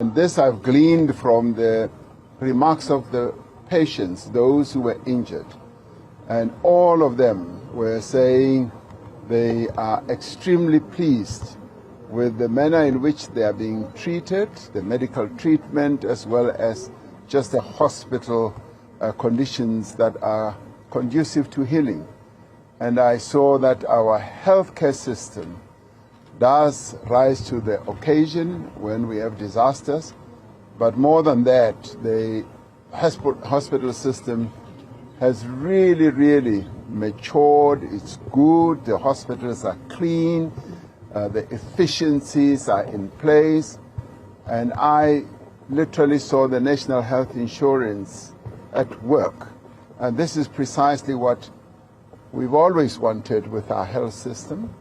And this I've gleaned from the remarks of the patients, those who were injured. And all of them were saying they are extremely pleased with the manner in which they are being treated, the medical treatment, as well as just the hospital conditions that are conducive to healing. And I saw that our healthcare system does rise to the occasion when we have disasters. But more than that, the hospital system has really matured. It's good. The hospitals are clean. The efficiencies are in place. And I literally saw the National Health Insurance at work. And this is precisely what we've always wanted with our health system.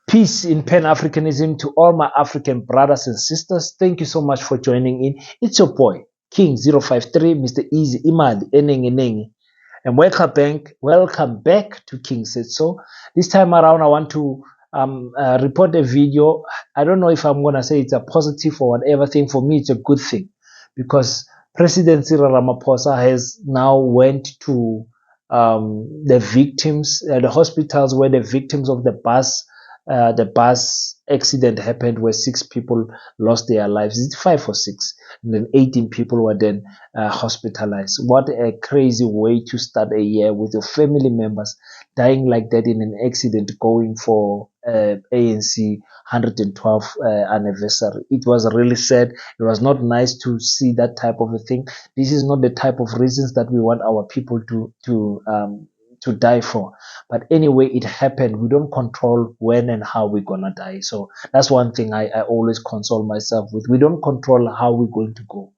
Peace in Pan-Africanism to all my African brothers and sisters. Thank you so much for joining in. It's your boy, King053, Mr. Easy Imad, Eneng. And welcome back to King Said So. This time around, I want to report a video. I don't know if I'm going to say it's a positive or whatever thing. For me, it's a good thing because President Cyril Ramaphosa has now went to the victims, the hospitals where the victims of the bus accident happened, where 6 people lost their lives. It's 5 or 6, and then 18 people were then hospitalized. What a crazy way to start a year, with your family members dying like that in an accident, going for ANC 112 anniversary. It was really sad. It was not nice to see that type of a thing. This is not the type of reasons that we want our people to die for. But anyway, it happened. We don't control when and how we're gonna die. So that's one thing I always console myself with. We don't control how we're going to go.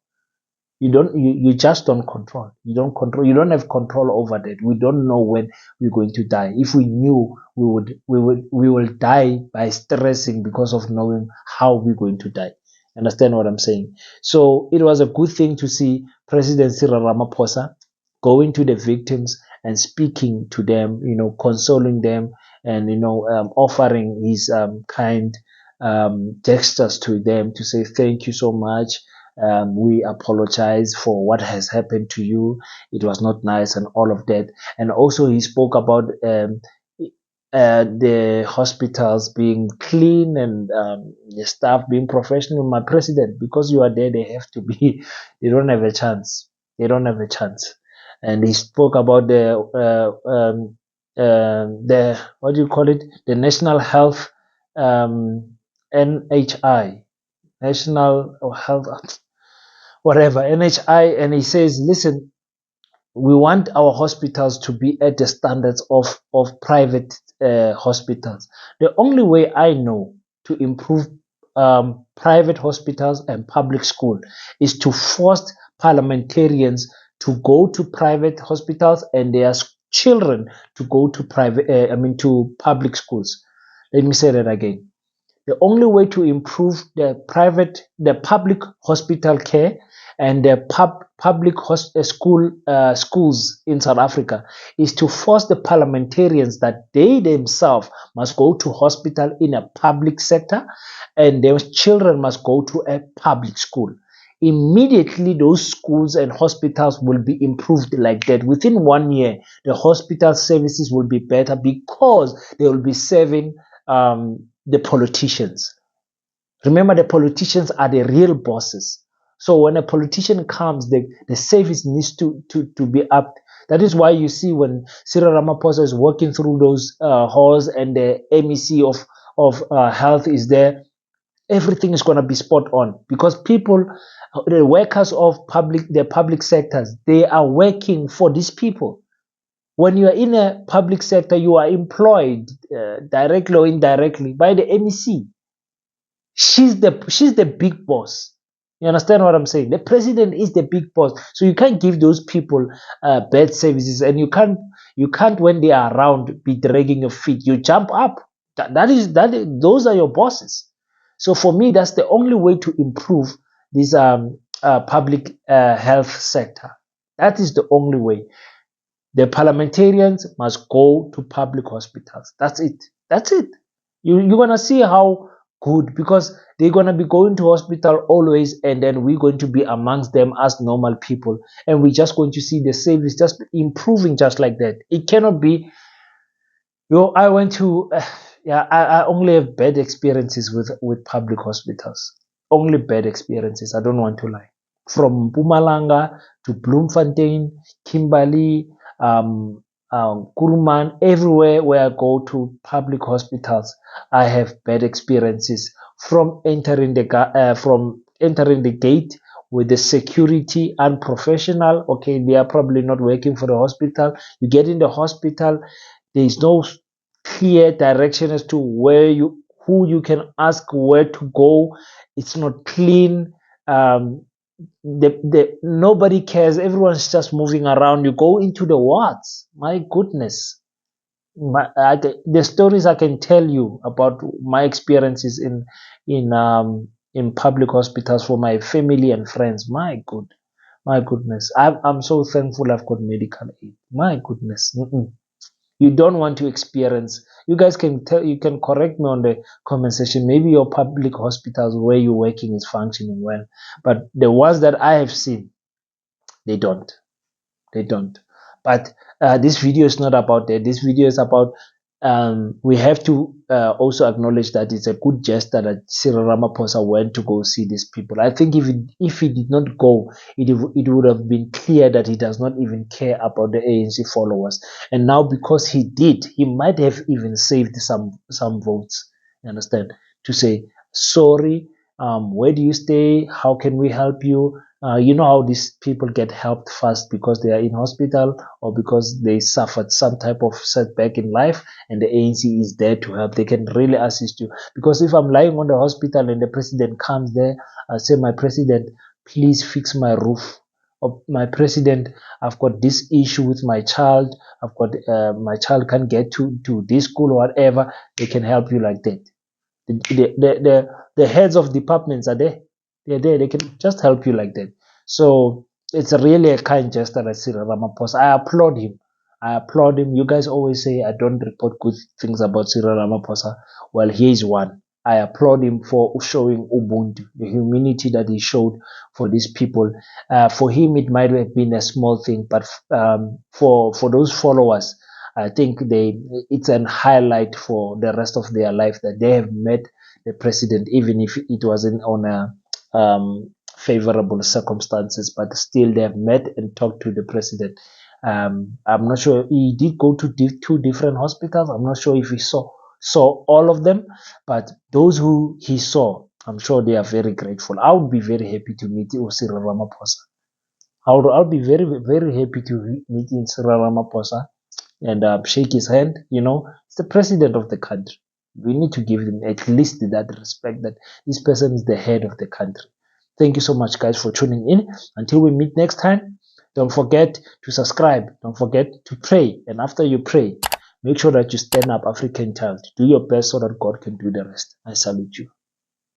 You just don't control. You don't have control over that. We don't know when we're going to die. If we knew, we will die by stressing because of knowing how we're going to die. Understand what I'm saying? So it was a good thing to see President Cyril Ramaphosa going to the victims and speaking to them, consoling them, and offering his kind gestures to them to say thank you so much. We apologize for what has happened to you. It was not nice, and all of that. And also he spoke about the hospitals being clean and the staff being professional. My president, because you are there, they have to be. They don't have a chance. And he spoke about the what do you call it? The National Health NHI, National Health, whatever, NHI, and he says, listen, we want our hospitals to be at the standards of private hospitals. The only way I know to improve private hospitals and public school is to force parliamentarians to go to private hospitals and their children to go to to public schools. Let me say that again. The only way to improve the public hospital care and the public schools in South Africa is to force the parliamentarians that they themselves must go to hospital in a public sector, and their children must go to a public school. Immediately, those schools and hospitals will be improved like that. Within 1 year, the hospital services will be better because they will be serving the politicians. Remember, the politicians are the real bosses. So when a politician comes, the service needs to be up. That is why you see when Cyril Ramaphosa is walking through those halls and the MEC of health is there, everything is going to be spot on, because people, the workers of the public sectors, they are working for these people. When you are in a public sector, you are employed directly or indirectly by the MEC. She's the big boss. You understand what I'm saying? The president is the big boss. So you can't give those people bad services, and you can't when they are around be dragging your feet. You jump up. Those are your bosses. So for me, that's the only way to improve this public health sector. That is the only way. The parliamentarians must go to public hospitals. That's it. You're going to see how good, because they're going to be going to hospital always, and then we're going to be amongst them as normal people, and we're just going to see the service just improving just like that. It cannot be. I went to yeah, I only have bad experiences with public hospitals. Only bad experiences. I don't want to lie. From Pumalanga to Bloemfontein, Kimberley, Kuruman, everywhere where I go to public hospitals, I have bad experiences. From entering the gate with the security unprofessional. Okay, they are probably not working for the hospital. You get in the hospital, there is no clear direction as to who you can ask where to go. It's not clean. Um, nobody cares. Everyone's just moving around. You go into the wards. My goodness. The stories I can tell you about my experiences in public hospitals for my family and friends. My goodness. I'm so thankful I've got medical aid. My goodness. You don't want to experience. You guys can tell, you can correct me on the comment section. Maybe your public hospitals where you're working is functioning well, but the ones that I have seen, they don't. They don't. But this video is not about that. This video is about we have to also acknowledge that it's a good gesture that Cyril Ramaphosa went to go see these people. I think if he did not go, it would have been clear that he does not even care about the ANC followers. And now because he did, he might have even saved some votes. You understand? To say sorry. Where do you stay? How can we help you? You know how these people get helped fast because they are in hospital or because they suffered some type of setback in life, and the ANC is there to help. They can really assist you. Because if I'm lying on the hospital and the president comes there, I say, my president, please fix my roof. Or my president, I've got this issue with my child. I've got my child can't get to this school or whatever. They can help you like that. The heads of departments are there. They're there. They can just help you like that. So it's really a kind gesture that Cyril Ramaphosa. I applaud him. I applaud him. You guys always say I don't report good things about Cyril Ramaphosa. Well, he is one. I applaud him for showing Ubuntu, the humanity that he showed for these people. For him, it might have been a small thing, but for those followers, I think it's an highlight for the rest of their life that they have met the president, even if it wasn't on a favorable circumstances, but still they have met and talked to the president. I'm not sure, he did go to two different hospitals. I'm not sure if he saw all of them, but those who he saw, I'm sure they are very grateful. I would be very happy to meet Cyril Ramaphosa. I would be very happy to meet Cyril Ramaphosa and shake his hand. It's the president of the country. We need to give him at least that respect that this person is the head of the country. Thank you so much, guys, for tuning in. Until we meet next time, don't forget to subscribe. Don't forget to pray. And after you pray, make sure that you stand up, African child. Do your best so that God can do the rest. I salute you.